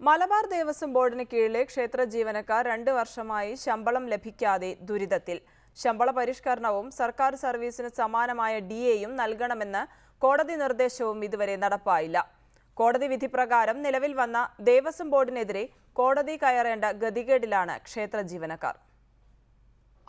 മലബാർ ദേവസ്വം ബോർഡിന് കീഴിലെ ക്ഷേത്ര ജീവനക്കാർ 2 വർഷമായി ശമ്പളം ലഭിക്കാതെ ദുരിതത്തിൽ. ശമ്പള പരിഷ്കരണവും സർക്കാർ സർവീസിന് സമാനമായ ഡിഎയും നൽകണമെന്ന് കോടതി നിർദ്ദേശവും ഇതുവരെ നടപ്പായില്ല. കോടതി വിധി പ്രകാരം നിലവിൽ വന്ന ദേവസ്വം ബോർഡിനെതിരെ കോടതി കയറേണ്ട ഗതികേടിലാണ് ക്ഷേത്ര ജീവനക്കാർ.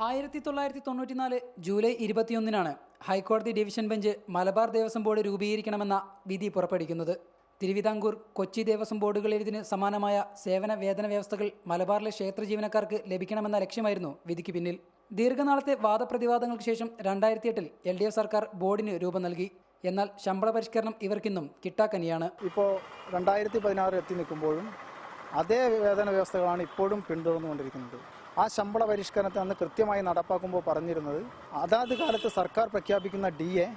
1994 ജൂലൈ 21 ഹൈക്കോടതി division bench Malabar Devaswom board രൂപീകരിക്കണമെന്ന വിധി പുറപ്പെടുവിക്കുന്നത്. തിരുവിതാംകൂർ, കൊച്ചി ദേവസ്വം ബോർഡുകളിന് സമാനമായ സേവന വേതന വ്യവസ്ഥകൾ മലബാറിലെ ക്ഷേത്ര ജീവനക്കാർക്ക് ലഭിക്കണമെന്ന ലക്ഷ്യമായിരുന്നു വിധിക്ക് പിന്നിൽ. ദീർഘനാളത്തെ വാദപ്രതിവാദങ്ങൾക്ക് ശേഷം 2008 LDF സർക്കാർ ബോർഡിന് രൂപം നൽകി. എന്നാൽ ശമ്പള പരിഷ്കരണം ഇവർക്കിന്നും കിട്ടാക്കനിയാണ്. ഇപ്പോൾ 2016 എത്തി നിൽക്കുമ്പോഴും അതേ വേതന വ്യവസ്ഥകളാണ് ഇപ്പോഴും പിന്തുടർന്നുകൊണ്ടിരിക്കുന്നത്. ആ ശമ്പള പരിഷ്കരണത്തെ അന്ന് കൃത്യമായി നടപ്പാക്കുമ്പോൾ പറഞ്ഞിരുന്നത് അതാത് കാലത്ത് സർക്കാർ പ്രഖ്യാപിക്കുന്ന DA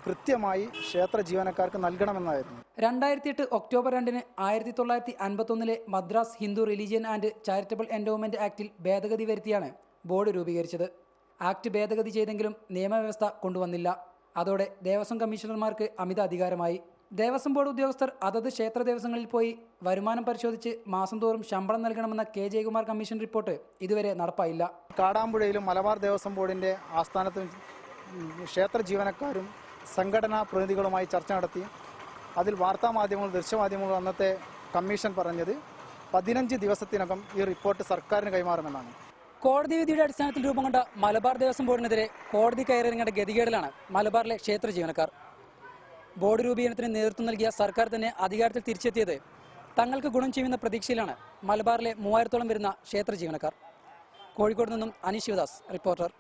കൃത്യമായി ക്ഷേത്ര ജീവനക്കാർക്ക് നൽകണമെന്നായിരുന്നു. 2008 October 2 1951 Madras Hindu religion and charitable endowment ആക്ടിൽ ഭേദഗതി വരുത്തിയാണ് ബോർഡ് രൂപീകരിച്ചത്. ആക്ട് ഭേദഗതി ചെയ്തെങ്കിലും നിയമവ്യവസ്ഥ കൊണ്ടുവന്നില്ല. അതോടെ ദേവസ്വം കമ്മീഷണർമാർക്ക് അമിത അധികാരമായി. ദേവസ്വം ബോർഡ് ഉദ്യോഗസ്ഥർ അതത് ക്ഷേത്ര ദേവസ്വങ്ങളിൽ പോയി വരുമാനം പരിശോധിച്ച് മാസം തോറും ശമ്പളം നൽകണമെന്ന K. ജയകുമാർ കമ്മീഷൻ റിപ്പോർട്ട് ഇതുവരെ നടപ്പായില്ല. കാടാമ്പുഴയിലും മലബാർ ദേവസ്വം ബോർഡിൻ്റെ ആസ്ഥാനത്തും ക്ഷേത്ര ജീവനക്കാരും സംഘടനാ പ്രതിനിധികളുമായി ചർച്ച നടത്തി. അതിൽ വാർത്താമാധ്യമങ്ങൾ, ദൃശ്യമാധ്യമങ്ങൾ അന്നത്തെ കമ്മീഷൻ പറഞ്ഞത് 15 ദിവസത്തിനകം ഈ റിപ്പോർട്ട് സർക്കാരിന് കൈമാറുമെന്നാണ്. കോടതി വിധിയുടെ അടിസ്ഥാനത്തിൽ രൂപം കൊണ്ട മലബാർ ദേവസ്വം ബോർഡിനെതിരെ കോടതി കയറിയിറങ്ങേണ്ട ഗതികേടിലാണ് മലബാറിലെ ക്ഷേത്ര ജീവനക്കാർ. ബോർഡ് രൂപീകരണത്തിന് നേതൃത്വം നൽകിയ സർക്കാർ തന്നെ അധികാരത്തിൽ തിരിച്ചെത്തിയത് തങ്ങൾക്ക് ഗുണം ചെയ്യുന്ന പ്രതീക്ഷയിലാണ് മലബാറിലെ 3000-ഓളം വരുന്ന ക്ഷേത്ര ജീവനക്കാർ. കോഴിക്കോട് നിന്നും അനീഷ് ശിവദാസ്, റിപ്പോർട്ടർ.